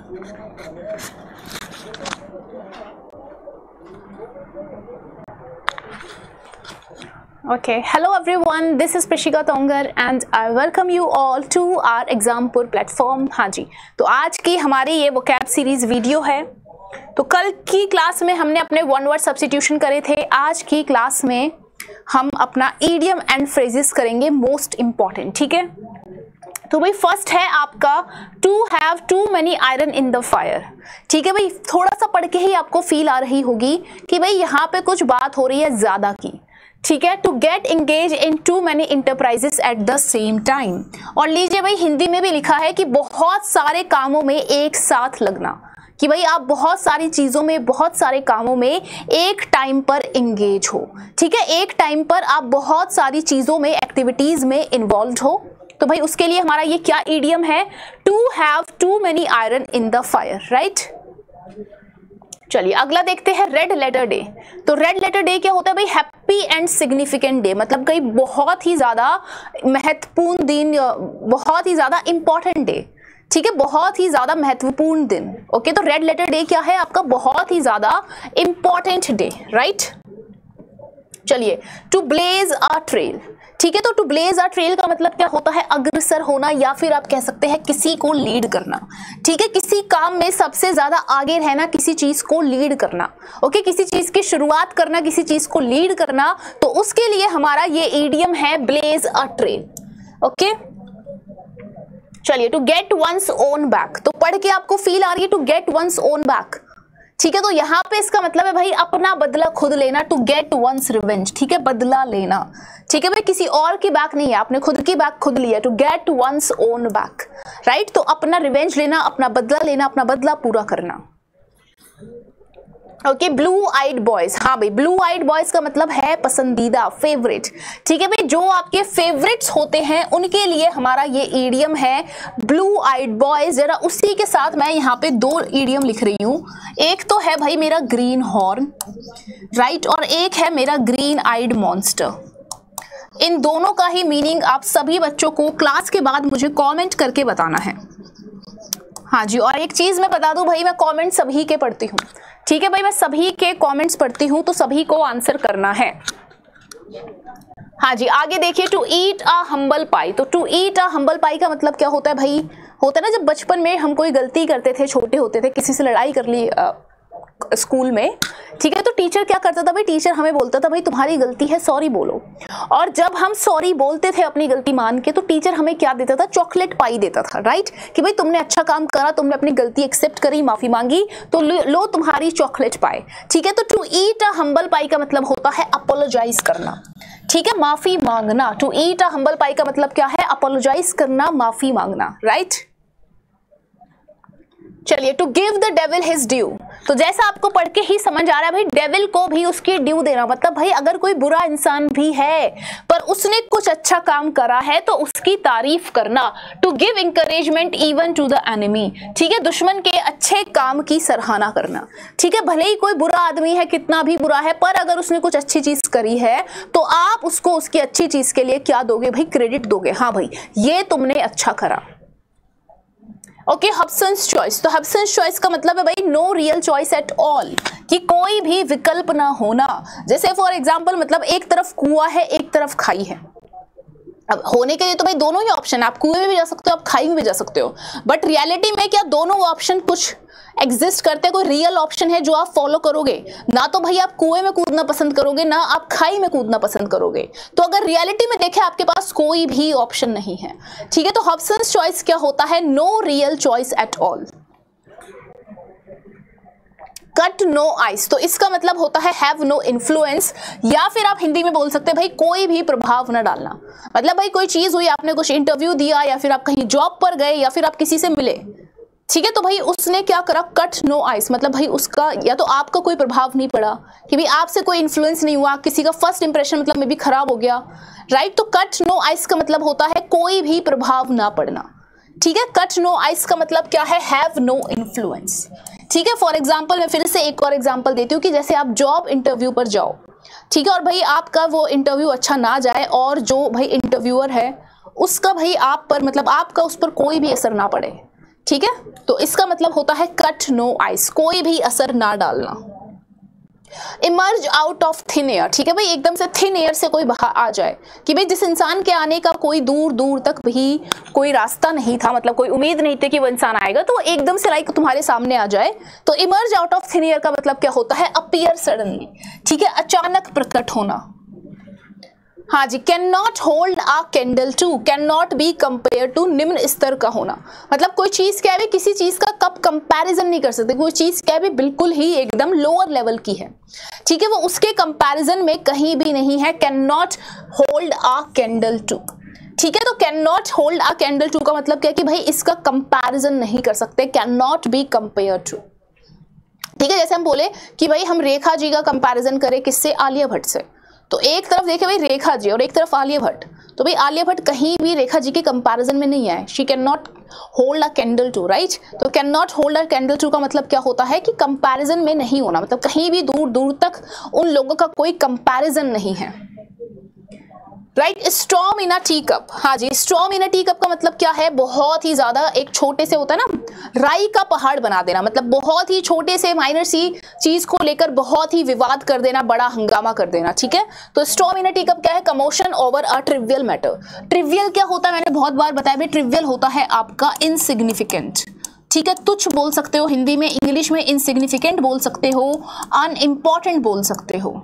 Okay, hello everyone, this is Prishika Tongar and I welcome you all to our Exampur platform। हाँ जी, तो आज की हमारी ये vocab सीरीज वीडियो है। तो कल की क्लास में हमने अपने वन वर्ड सब्स्टिट्यूशन करे थे। आज की क्लास में हम अपना इडियम एंड फ्रेजेस करेंगे, मोस्ट इंपॉर्टेंट। ठीक है, तो भाई फर्स्ट है आपका to have too many iron in the fire. ठीक है भाई, थोड़ा सा पढ़ के ही आपको फील आ रही होगी कि भाई यहाँ पे कुछ बात हो रही है ज्यादा की। ठीक है, to get engage in too many enterprises at the same time. और लीजिए भाई, हिंदी में भी लिखा है कि बहुत सारे कामों में एक साथ लगना, कि भाई आप बहुत सारी चीजों में, बहुत सारे कामों में एक टाइम पर इंगेज हो। ठीक है, एक टाइम पर आप बहुत सारी चीजों में, एक्टिविटीज में इन्वॉल्व हो। तो भाई उसके लिए हमारा ये क्या इडियम है, to have too many iron in the fire, right. चलिए अगला देखते हैं, रेड लेटर डे। तो रेड लेटर डे क्या होता है भाई, हैप्पी एंड सिग्निफिकेंट डे, मतलब कहीं बहुत ही ज्यादा महत्वपूर्ण दिन, बहुत ही ज्यादा इंपॉर्टेंट डे। ठीक है, बहुत ही ज्यादा महत्वपूर्ण दिन। ओके, तो रेड लेटर डे क्या है आपका, बहुत ही ज्यादा इंपॉर्टेंट डे, राइट। चलिए, टू ब्लेज अ ट्रेल। ठीक है, तो टू ब्लेज अ ट्रेल का मतलब क्या होता है, अग्रसर होना, या फिर आप कह सकते हैं किसी को लीड करना। ठीक है, किसी काम में सबसे ज्यादा आगे रहना, किसी चीज को लीड करना। ओके, किसी चीज की शुरुआत करना, किसी चीज को लीड करना, तो उसके लिए हमारा ये इडियम है ब्लेज अ ट्रेल। ओके, चलिए, to get one's own back. तो पढ़ के आपको फील आ रही है to get one's own back. ठीक है, तो यहाँ पे इसका मतलब है भाई अपना बदला खुद लेना, टू गेट वंस रिवेंज। ठीक है, बदला लेना। ठीक है भाई, किसी और की बैक नहीं है, आपने खुद की बैक खुद लिया, to get one's own back, right. तो अपना रिवेंज लेना, अपना बदला लेना, अपना बदला पूरा करना। Okay, blue eyed boys. हाँ भाई, ब्लू आइड बॉयज का मतलब है पसंदीदा, फेवरेट। ठीक है भाई, जो आपके फेवरेट्स होते हैं उनके लिए हमारा ये इडियम है ब्लू आइड बॉयज। जरा उसी के साथ मैं यहाँ पे दो इडियम लिख रही हूँ। एक तो है भाई मेरा ग्रीन हॉर्न, राइट, और एक है मेरा ग्रीन आइड मॉन्स्टर। इन दोनों का ही मीनिंग आप सभी बच्चों को क्लास के बाद मुझे कॉमेंट करके बताना है। हाँ जी, और एक चीज मैं बता दूं भाई, मैं कमेंट सभी के पढ़ती हूँ। ठीक है भाई, मैं सभी के कमेंट्स पढ़ती हूँ, तो सभी को आंसर करना है। हाँ जी, आगे देखिए, टू ईट अ हम्बल पाई। तो टू ईट अ हम्बल पाई का मतलब क्या होता है भाई, होता है ना जब बचपन में हम कोई गलती करते थे, छोटे होते थे, किसी से लड़ाई कर ली स्कूल में। ठीक है, तो टीचर क्या करता था भाई, टीचर हमें बोलता था भाई तुम्हारी गलती है, सॉरी बोलो। और जब हम सॉरी बोलते थे अपनी गलती मान के, तो टीचर हमें क्या देता था, चॉकलेट पाई देता था, राइट, कि भाई तुमने अच्छा काम करा, तुमने अपनी गलती एक्सेप्ट करी, माफी मांगी, तो लो तुम्हारी चॉकलेट पाई। ठीक है, तो टू ईट अ हम्बल पाई का मतलब होता है अपोलोजाइज करना। ठीक है, माफी मांगना। टू ईट अ हम्बल पाई का मतलब क्या है, अपोलोजाइज करना, माफी मांगना, राइट। चलिए, to give the devil his due. तो जैसा आपको पढ़ के ही समझ आ रहा है भाई, डेविल को भी उसकी ड्यू देना, मतलब भाई अगर कोई बुरा इंसान भी है पर उसने कुछ अच्छा काम करा है तो उसकी तारीफ करना। To give encouragement even to the enemy. ठीक है, दुश्मन के अच्छे काम की सराहना करना। ठीक है, भले ही कोई बुरा आदमी है, कितना भी बुरा है, पर अगर उसने कुछ अच्छी चीज करी है तो आप उसको उसकी अच्छी चीज के लिए क्या दोगे भाई, क्रेडिट दोगे। हाँ भाई, ये तुमने अच्छा करा। Okay, Hobson's choice. तो हब्सन्स चॉइस का मतलब है भाई no real choice at all, कि कोई भी विकल्प ना होना। जैसे फॉर एग्जांपल, मतलब एक तरफ कुआं है, एक तरफ खाई है। अब होने के लिए तो भाई दोनों ही ऑप्शन है, आप कुएं में भी जा सकते हो, आप खाई में भी जा सकते हो, बट रियलिटी में क्या दोनों ऑप्शन कुछ एग्जिस्ट करते हैं, कोई रियल ऑप्शन है जो आप फॉलो करोगे? ना तो भाई आप कुएं में कूदना पसंद करोगे, ना आप खाई में कूदना पसंद करोगे। तो अगर रियलिटी में देखें, आपके पास कोई भी ऑप्शन नहीं है। ठीक है, तो हब्सन्स चॉइस क्या होता है, no real choice at all. Cut no ice, तो इसका मतलब होता है हैव नो इन्फ्लुएंस, या फिर आप हिंदी में बोल सकते हैं भाई कोई भी प्रभाव न डालना। मतलब भाई कोई चीज हुई, आपने कुछ इंटरव्यू दिया, या फिर आप कहीं जॉब पर गए, या फिर आप किसी से मिले। ठीक है, तो भाई उसने क्या करा, कट नो आइस, मतलब भाई उसका या तो आपका कोई प्रभाव नहीं पड़ा, कि भाई आपसे कोई इन्फ्लुएंस नहीं हुआ, किसी का फर्स्ट इंप्रेशन मतलब में भी खराब हो गया, राइट। तो कट नो आइस का मतलब होता है कोई भी प्रभाव ना पड़ना। ठीक है, कट नो आइस का मतलब क्या है, हैव नो इन्फ्लुएंस। ठीक है, फॉर एग्जाम्पल मैं फिर से एक और एग्जाम्पल देती हूँ कि जैसे आप जॉब इंटरव्यू पर जाओ, ठीक है, और भाई आपका वो इंटरव्यू अच्छा ना जाए, और जो भाई इंटरव्यूअर है उसका भाई आप पर, मतलब आपका उस पर कोई भी असर ना पड़े। ठीक है, तो इसका मतलब होता है कट नो आइस, कोई भी असर ना डालना। Emerge out of thin air, ठीक है भाई, एकदम से थिन एयर से कोई बाहर आ जाए, कि भाई जिस इंसान के आने का कोई दूर दूर तक भी कोई रास्ता नहीं था, मतलब कोई उम्मीद नहीं थी कि वो इंसान आएगा, तो एकदम से लाइक तुम्हारे सामने आ जाए। तो emerge out of thin air का मतलब क्या होता है, अपीयर सडनली, ठीक है, अचानक प्रकट होना। हाँ जी, can not hold a candle to, can not be compare to, निम्न स्तर का होना, मतलब कोई चीज क्या है किसी चीज का कब कंपैरिजन नहीं कर सकते, कोई चीज क्या है बिल्कुल ही एकदम लोअर लेवल की है, ठीक है, वो उसके कंपैरिजन में कहीं भी नहीं है। Can not hold a candle to, ठीक है, तो can not hold a candle to का मतलब क्या है कि भाई इसका कंपैरिजन नहीं कर सकते, can not be compare to, ठीक है। जैसे हम बोले कि भाई हम रेखा जी का कंपैरिजन करें किससे, आलिया भट्ट से, तो एक तरफ देखे भाई रेखा जी और एक तरफ आलिया भट्ट, तो भाई आलिया भट्ट कहीं भी रेखा जी के कंपैरिजन में नहीं आए, she can not hold a candle to, right. तो can not hold a candle to का मतलब क्या होता है कि कंपैरिजन में नहीं होना, मतलब कहीं भी दूर दूर तक उन लोगों का कोई कंपैरिजन नहीं है, right. Storm in a tea cup, हाँ जी, storm in a tea cup का मतलब क्या है, बहुत ही ज्यादा एक छोटे से होता है ना राई का पहाड़ बना देना, मतलब बहुत ही छोटे से माइनर सी चीज को लेकर बहुत ही विवाद कर देना, बड़ा हंगामा कर देना, ठीक है। तो storm in a tea cup क्या है, commotion over a trivial matter. Trivial क्या होता है, मैंने बहुत बार बताया भाई, ट्रिवियल होता है आपका इनसिग्निफिकेंट, ठीक है, तुच्छ बोल सकते हो हिंदी में, इंग्लिश में इनसिग्निफिकेंट बोल सकते हो, अनइम्पॉर्टेंट बोल सकते हो,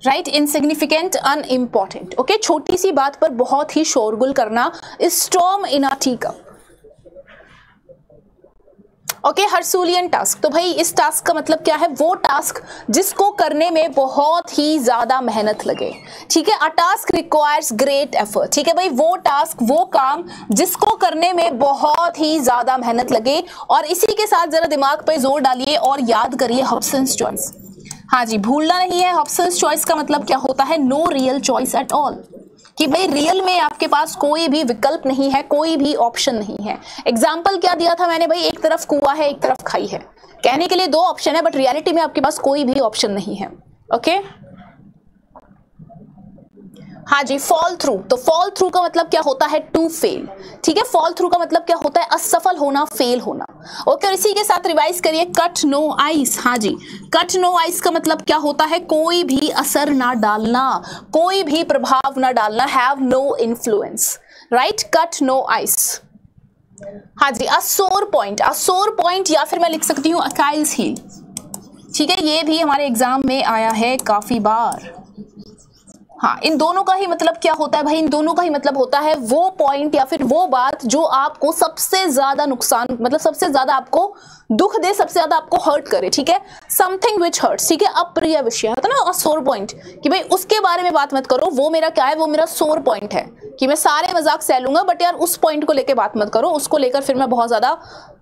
राइट, इनसिग्निफिकेंट, अनइम्पॉर्टेंट, ओके, छोटी सी बात पर बहुत ही शोरगुल करना, storm in a tea cup, okay. Herculean task, तो भाई इस टास्क का मतलब क्या है, वो टास्क जिसको करने में बहुत ही ज्यादा मेहनत लगे, ठीक है, अ टास्क रिक्वायर्स ग्रेट एफर्ट, ठीक है भाई, वो टास्क, वो काम जिसको करने में बहुत ही ज्यादा मेहनत लगे। और इसी के साथ जरा दिमाग पे जोर डालिए और याद करिए हॉब्सन्स चॉइस, हाँ जी, भूलना नहीं है। हॉब्सन्स चॉइस का मतलब क्या होता है, no real choice at all, कि भाई रियल में आपके पास कोई भी विकल्प नहीं है, कोई भी ऑप्शन नहीं है। एग्जाम्पल क्या दिया था मैंने भाई, एक तरफ कुआं है एक तरफ खाई है, कहने के लिए दो ऑप्शन है, बट रियलिटी में आपके पास कोई भी ऑप्शन नहीं है, ओके। हाँ जी, फॉल थ्रू, तो फॉल थ्रू का मतलब क्या होता है, टू फेल, ठीक है, फॉल थ्रू का मतलब क्या होता है, असफल होना, फेल होना, ओके। और इसी के साथ रिवाइज करिए, कट नो आइस, हाँ जी, कट नो आइस का मतलब क्या होता है, कोई भी असर ना डालना, कोई भी प्रभाव ना डालना, have no influence, right, cut no ice. हाँ जी, अ सोर पॉइंट, अ सोर पॉइंट, या फिर मैं लिख सकती हूँ अकाइल्स हील, ठीक है, ये भी हमारे एग्जाम में आया है काफी बार। हाँ, इन दोनों का ही मतलब क्या होता है भाई, इन दोनों का ही मतलब होता है वो पॉइंट या फिर वो बात जो आपको सबसे ज्यादा नुकसान, मतलब सबसे ज्यादा आपको दुख दे, सबसे ज्यादा आपको हर्ट करे, ठीक है, समथिंग विच हर्ट्स, ठीक है, अप्रिय विषय होता है ना, सोर पॉइंट, कि भाई उसके बारे में बात मत करो, वो मेरा क्या है, वो मेरा सोर पॉइंट है, कि मैं सारे मजाक सह लूंगा, बट यार उस पॉइंट को लेकर बात मत करो, उसको लेकर फिर मैं बहुत ज्यादा,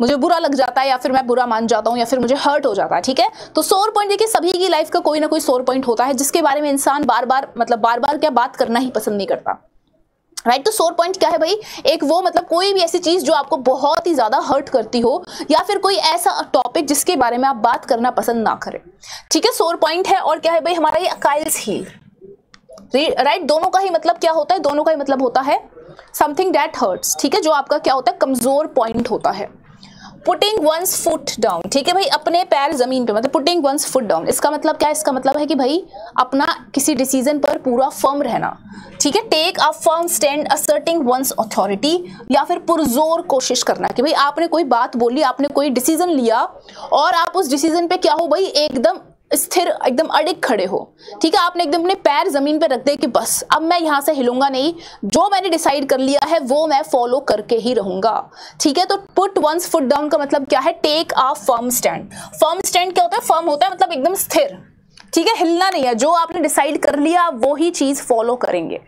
मुझे बुरा लग जाता है, या फिर मैं बुरा मान जाता हूँ, या फिर मुझे हर्ट हो जाता है, ठीक है। तो सोर पॉइंट देखिए, सभी की लाइफ का कोई ना कोई सोर पॉइंट होता है, जिसके बारे में इंसान बार बार, मतलब बार बार क्या बात करना ही पसंद नहीं करता, राइट। तो सोर पॉइंट क्या है भाई, एक वो, मतलब कोई भी ऐसी चीज जो आपको बहुत ही ज्यादा हर्ट करती हो, या फिर कोई ऐसा टॉपिक जिसके बारे में आप बात करना पसंद ना करें, ठीक है, सोर पॉइंट है। और क्या है भाई, हमारा ये अकाइल्स हील, राइट, दोनों का ही मतलब क्या होता है, दोनों का ही मतलब होता है समथिंग दैट हर्ट्स, ठीक है, जो आपका क्या होता है, कमजोर पॉइंट होता है। पुटिंग वंस फुट डाउन, ठीक है भाई, अपने पैर जमीन पे, मतलब पुटिंग वंस फुट डाउन, इसका मतलब क्या है, इसका मतलब है कि भाई अपना किसी डिसीजन पर पूरा फर्म रहना, ठीक है, take a firm stand, asserting one's authority, या फिर पुरजोर कोशिश करना, कि भाई आपने कोई बात बोली, आपने कोई डिसीजन लिया और आप उस डिसीजन पे क्या हो भाई, एकदम स्थिर, एकदम अड़िग खड़े हो, ठीक है, आपने एकदम अपने पैर जमीन पे रख दे कि बस अब मैं यहां से हिलूंगा नहीं, जो मैंने डिसाइड कर लिया है वो मैं फॉलो करके ही रहूंगा, ठीक है। तो पुट वंस फुट डाउन का मतलब क्या है, take a firm stand. Firm stand क्या होता है, फर्म होता है मतलब एकदम स्थिर, ठीक है, हिलना नहीं है, जो आपने डिसाइड कर लिया वो ही चीज फॉलो करेंगे।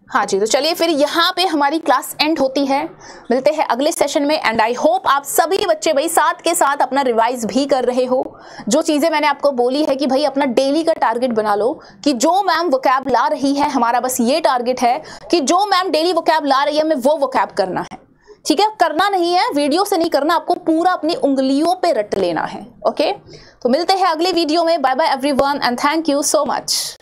हाँ जी, तो चलिए फिर यहाँ पे हमारी क्लास एंड होती है, मिलते हैं अगले सेशन में। एंड आई होप आप सभी बच्चे भाई साथ के साथ अपना रिवाइज भी कर रहे हो, जो चीज़ें मैंने आपको बोली है कि भाई अपना डेली का टारगेट बना लो, कि जो मैम वोकैब ला रही है, हमारा बस ये टारगेट है कि जो मैम डेली वोकैब ला रही है हमें वो वोकैब करना है, ठीक है, करना नहीं है वीडियो से नहीं करना, आपको पूरा अपनी उंगलियों पे रट लेना है, ओके। तो मिलते हैं अगले वीडियो में, bye bye everyone and thank you so much.